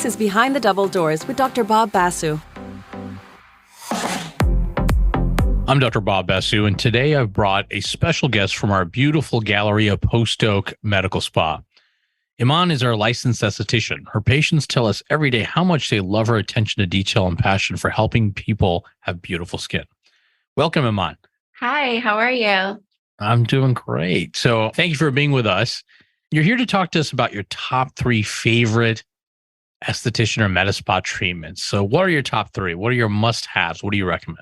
This is Behind the Double Doors with Dr. Bob Basu. I'm Dr. Bob Basu, and today I've brought a special guest from our beautiful Galleria Post Oak Medical Spa. Iman is our licensed esthetician. Her patients tell us every day how much they love her attention to detail and passion for helping people have beautiful skin. Welcome, Iman. Hi, how are you? I'm doing great. So thank you for being with us. You're here to talk to us about your top 3 favorite esthetician or med spa treatments. So what are your top 3? What are your must-haves? What do you recommend?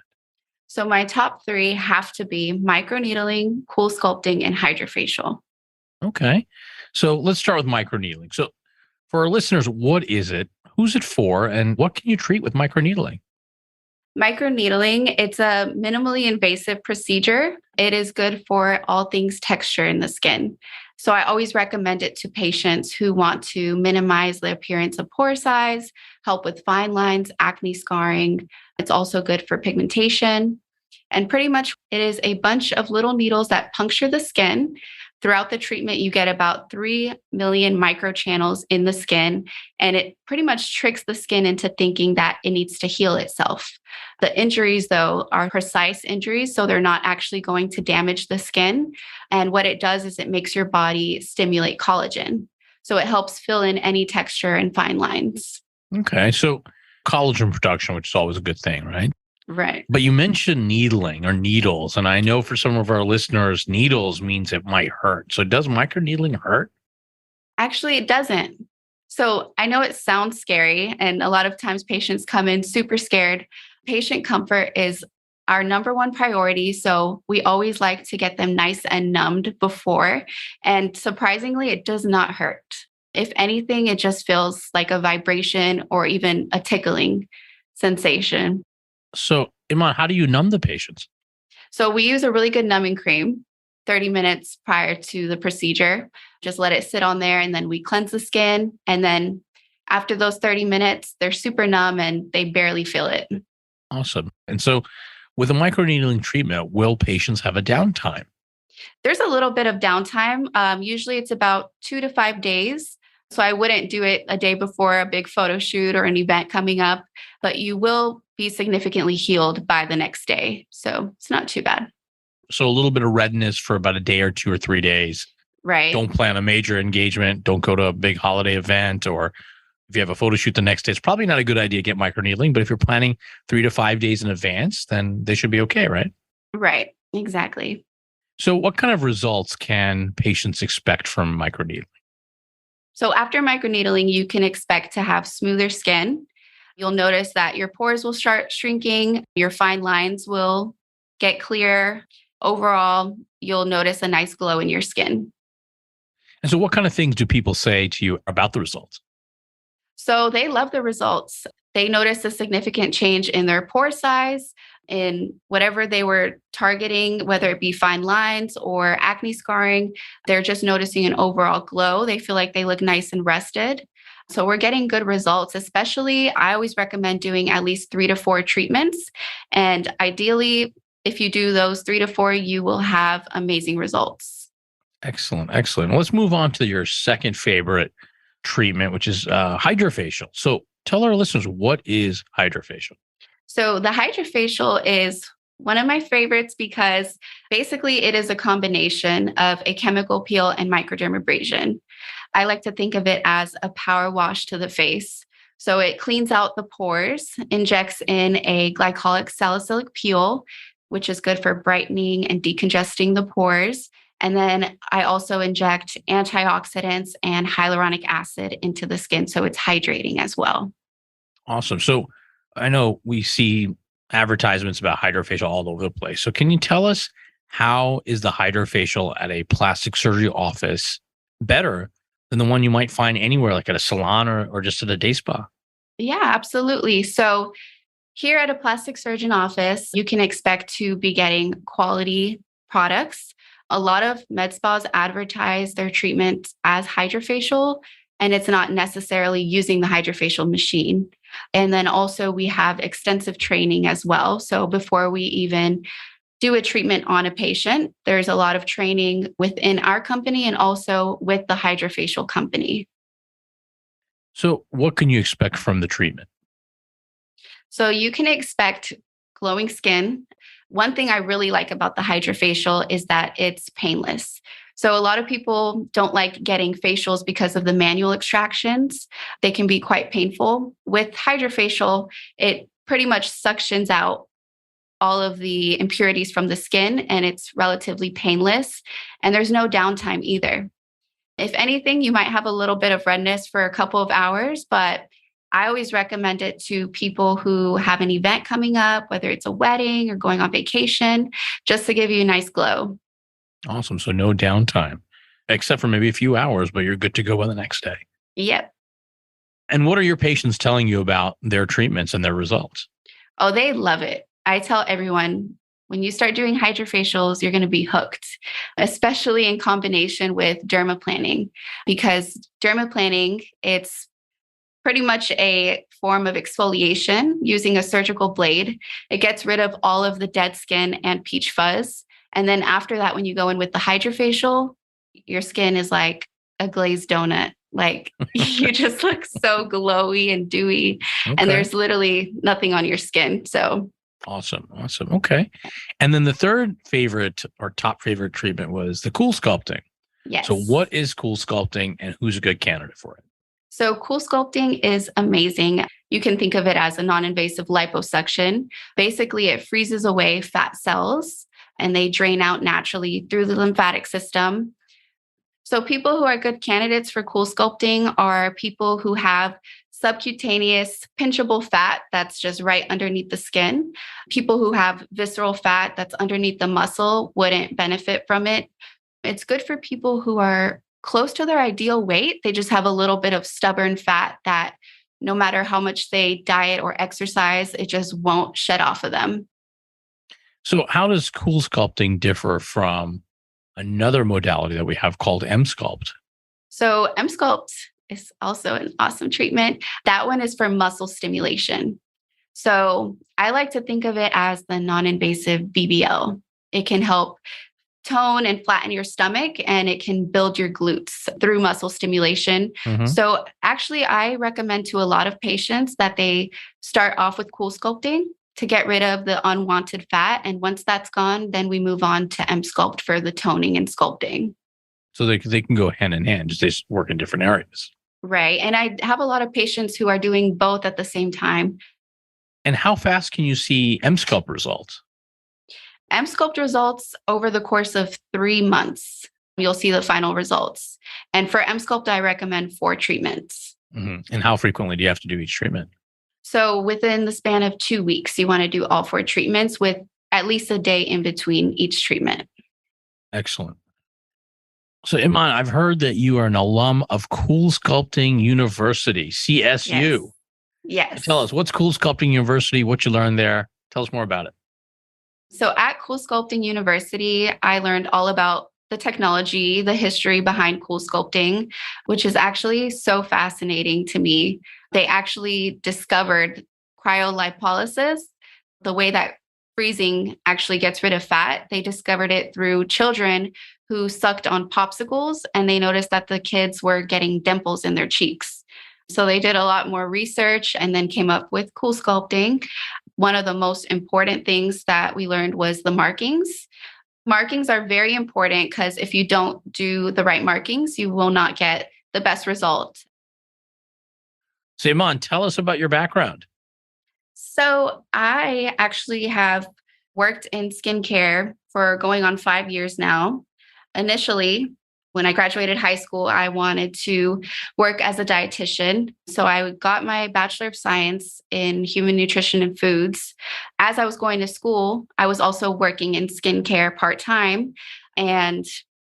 So my top 3 have to be microneedling, CoolSculpting, and HydraFacial. Okay. So let's start with microneedling. So for our listeners, what is it? Who's it for? And what can you treat with microneedling? Microneedling, it's a minimally invasive procedure. It is good for all things texture in the skin. So I always recommend it to patients who want to minimize the appearance of pore size, help with fine lines, acne scarring. It's also good for pigmentation. And pretty much it is a bunch of little needles that puncture the skin. Throughout the treatment, you get about 3 million microchannels in the skin, and it pretty much tricks the skin into thinking that it needs to heal itself. The injuries, though, are precise injuries, so they're not actually going to damage the skin. And what it does is it makes your body stimulate collagen. So it helps fill in any texture and fine lines. Okay. So collagen production, which is always a good thing, right? Right. But you mentioned needling or needles. And I know for some of our listeners, needles means it might hurt. So does microneedling hurt? Actually, it doesn't. So I know it sounds scary, and a lot of times patients come in super scared. Patient comfort is our number one priority. So we always like to get them nice and numbed before. And surprisingly, it does not hurt. If anything, it just feels like a vibration or even a tickling sensation. So, Iman, how do you numb the patients? So we use a really good numbing cream 30 minutes prior to the procedure. Just let it sit on there, and then we cleanse the skin. And then after those 30 minutes, they're super numb and they barely feel it. Awesome. And so with a microneedling treatment, will patients have a downtime? There's a little bit of downtime. Usually it's about 2 to 5 days. So I wouldn't do it a day before a big photo shoot or an event coming up, but you will be significantly healed by the next day. So it's not too bad. So a little bit of redness for about a day or 2 or 3 days. Right. Don't plan a major engagement. Don't go to a big holiday event, or if you have a photo shoot the next day, it's probably not a good idea to get microneedling. But if you're planning 3 to 5 days in advance, then they should be okay, right? Right. Exactly. So what kind of results can patients expect from microneedling? So after microneedling, you can expect to have smoother skin. You'll notice that your pores will start shrinking. Your fine lines will get clear. Overall, you'll notice a nice glow in your skin. And so what kind of things do people say to you about the results? So they love the results. They notice a significant change in their pore size, in whatever they were targeting, whether it be fine lines or acne scarring. They're just noticing an overall glow. They feel like they look nice and rested. So we're getting good results, especially I always recommend doing at least 3 to 4 treatments. And ideally, if you do those 3 to 4, you will have amazing results. Excellent. Excellent. Well, let's move on to your second favorite treatment, which is HydraFacial. So tell our listeners, what is HydraFacial? So the HydraFacial is one of my favorites because basically it is a combination of a chemical peel and microdermabrasion. I like to think of it as a power wash to the face. So it cleans out the pores, injects in a glycolic salicylic peel, which is good for brightening and decongesting the pores. And then I also inject antioxidants and hyaluronic acid into the skin, so it's hydrating as well. Awesome. So I know we see advertisements about HydraFacial all over the place. So can you tell us, how is the HydraFacial at a plastic surgery office better than the one you might find anywhere, like at a salon or just at a day spa? Yeah, absolutely. So here at a plastic surgeon office, you can expect to be getting quality products. A lot of med spas advertise their treatments as HydraFacial, and it's not necessarily using the HydraFacial machine. And then also we have extensive training as well. So before we even do a treatment on a patient, there's a lot of training within our company and also with the HydraFacial company. So, what can you expect from the treatment? So you can expect glowing skin. One thing I really like about the HydraFacial is that it's painless. So a lot of people don't like getting facials because of the manual extractions. They can be quite painful. With HydraFacial, it pretty much suctions out all of the impurities from the skin and it's relatively painless. And there's no downtime either. If anything, you might have a little bit of redness for a couple of hours, but I always recommend it to people who have an event coming up, whether it's a wedding or going on vacation, just to give you a nice glow. Awesome. So, no downtime, except for maybe a few hours, but you're good to go by the next day. Yep. And what are your patients telling you about their treatments and their results? Oh, they love it. I tell everyone when you start doing hydrofacials, you're going to be hooked, especially in combination with dermaplaning, because dermaplaning, it's pretty much a form of exfoliation using a surgical blade. It gets rid of all of the dead skin and peach fuzz. And then after that, when you go in with the hydrofacial, your skin is like a glazed donut. Like you just look so glowy and dewy, and Okay. there's literally nothing on your skin. So Awesome. Awesome. Okay. And then the third favorite or top favorite treatment was the CoolSculpting. yes. So, what is CoolSculpting and who's a good candidate for it? So CoolSculpting is amazing. You can think of it as a non-invasive liposuction. Basically, it freezes away fat cells and they drain out naturally through the lymphatic system. So people who are good candidates for CoolSculpting are people who have subcutaneous pinchable fat that's just right underneath the skin. People who have visceral fat that's underneath the muscle wouldn't benefit from it. It's good for people who are close to their ideal weight. They just have a little bit of stubborn fat that no matter how much they diet or exercise, it just won't shed off of them. So, how does CoolSculpting differ from another modality that we have called Emsculpt? So Emsculpt is also an awesome treatment. That one is for muscle stimulation. So I like to think of it as the non-invasive BBL. It can help tone and flatten your stomach and it can build your glutes through muscle stimulation. Mhm. So actually I recommend to a lot of patients that they start off with CoolSculpting to get rid of the unwanted fat. And once that's gone, then we move on to Emsculpt for the toning and sculpting. So, they can go hand in hand, just they just work in different areas. Right. And I have a lot of patients who are doing both at the same time. And how fast can you see Emsculpt results? Emsculpt results over the course of 3 months. You'll see the final results. And for Emsculpt, I recommend 4 treatments. Mhm. And how frequently do you have to do each treatment? So within the span of 2 weeks, you want to do all 4 treatments with at least a day in between each treatment. Excellent. So, Iman, I've heard that you are an alum of CoolSculpting University, CSU. Yes. Tell us, what's CoolSculpting University? What you learned there? Tell us more about it. So at CoolSculpting University, I learned all about the technology, the history behind CoolSculpting, which is actually so fascinating to me. They actually discovered cryolipolysis, the way that freezing actually gets rid of fat. They discovered it through children who sucked on popsicles, and they noticed that the kids were getting dimples in their cheeks. So they did a lot more research and then came up with CoolSculpting. One of the most important things that we learned was the markings. Markings are very important because if you don't do the right markings, you will not get the best result. So, Iman, tell us about your background. So I actually have worked in skincare for going on 5 years now. Initially, when I graduated high school, I wanted to work as a dietitian. So I got my Bachelor of Science in Human Nutrition and Foods. As I was going to school, I was also working in skincare part-time. And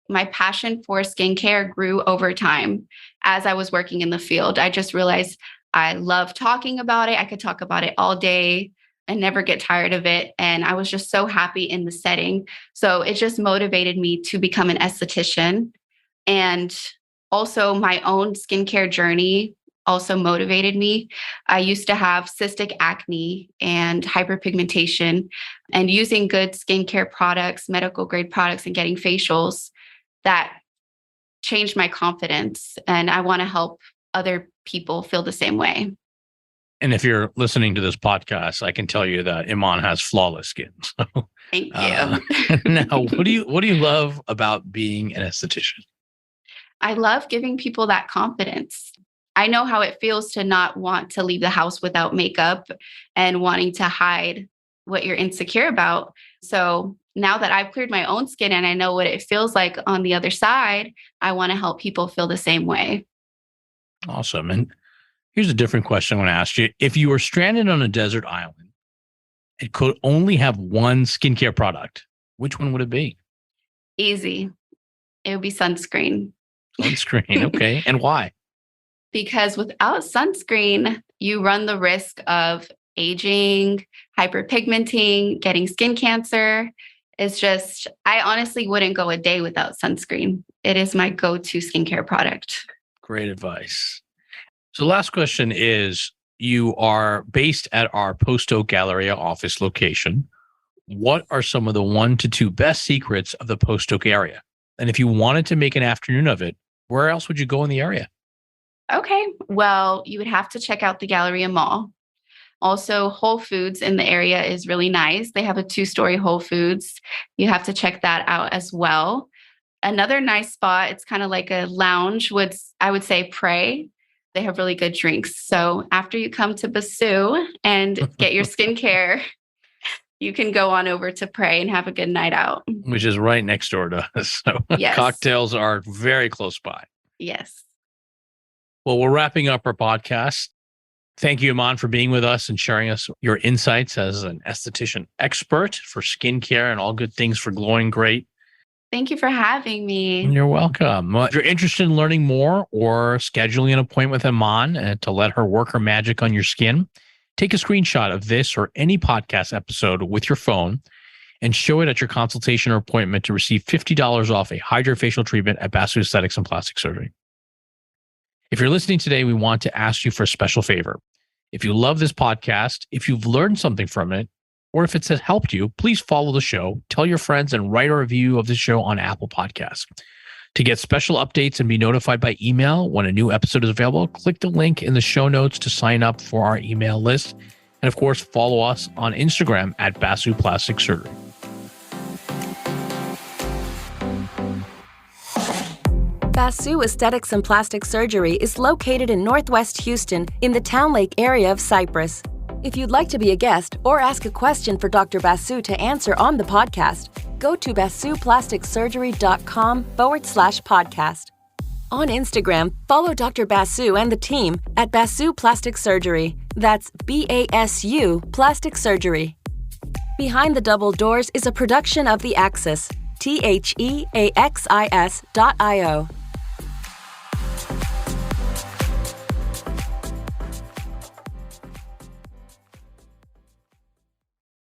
my passion for skincare grew over time as I was working in the field. I just realized I love talking about it. I could talk about it all day and never get tired of it. And I was just so happy in the setting. So it just motivated me to become an esthetician. And also my own skincare journey also motivated me. I used to have cystic acne and hyperpigmentation, and using good skincare products, medical grade products, and getting facials that changed my confidence. And I want to help other people feel the same way. And if you're listening to this podcast, I can tell you that Iman has flawless skin. So, Thank you. Now, what do you love about being an esthetician? I love giving people that confidence. I know how it feels to not want to leave the house without makeup and wanting to hide what you're insecure about. So now that I've cleared my own skin and I know what it feels like on the other side, I want to help people feel the same way. Awesome. And here's a different question I want to ask you. If you were stranded on a desert island and could only have one skincare product, which one would it be? Easy. It would be sunscreen. Sunscreen. Okay. And why? Because without sunscreen, you run the risk of aging, hyperpigmenting, getting skin cancer. It's just, I honestly wouldn't go a day without sunscreen. It is my go-to skincare product. Great advice. So last question is, you are based at our Post Oak Galleria office location. What are some of the 1 to 2 best secrets of the Post Oak area? And if you wanted to make an afternoon of it, where else would you go in the area? Okay. Well, you would have to check out the Galleria Mall. Also, Whole Foods in the area is really nice. They have a 2-story Whole Foods. You have to check that out as well. Another nice spot, it's kind of like a lounge, I would say Pray. They have really good drinks. So after you come to Basu and get your skincare, you can go on over to Pray and have a good night out. Which is right next door to us. So yes. Cocktails are very close by. Yes. Well, we're wrapping up our podcast. Thank you, Iman, for being with us and sharing us your insights as an esthetician expert for skincare and all good things for glowing great. Thank you for having me. You're welcome. Well, if you're interested in learning more or scheduling an appointment with Iman to let her work her magic on your skin, take a screenshot of this or any podcast episode with your phone and show it at your consultation or appointment to receive $50 off a HydraFacial treatment at Basu Aesthetics and Plastic Surgery. If you're listening today, we want to ask you for a special favor. If you love this podcast, if you've learned something from it, or if it has helped you, please follow the show, tell your friends, and write a review of the show on Apple Podcasts. To get special updates and be notified by email when a new episode is available, click the link in the show notes to sign up for our email list. And of course, follow us on Instagram at Basu Plastic Surgery. Basu Aesthetics and Plastic Surgery is located in Northwest Houston in the Town Lake area of Cypress. If you'd like to be a guest or ask a question for Dr. Basu to answer on the podcast, go to basuplasticsurgery.com/podcast. On Instagram, follow Dr. Basu and the team at Basu Plastic Surgery. That's BASU Plastic Surgery. Behind the Double Doors is a production of The Axis, THEAXIS.io.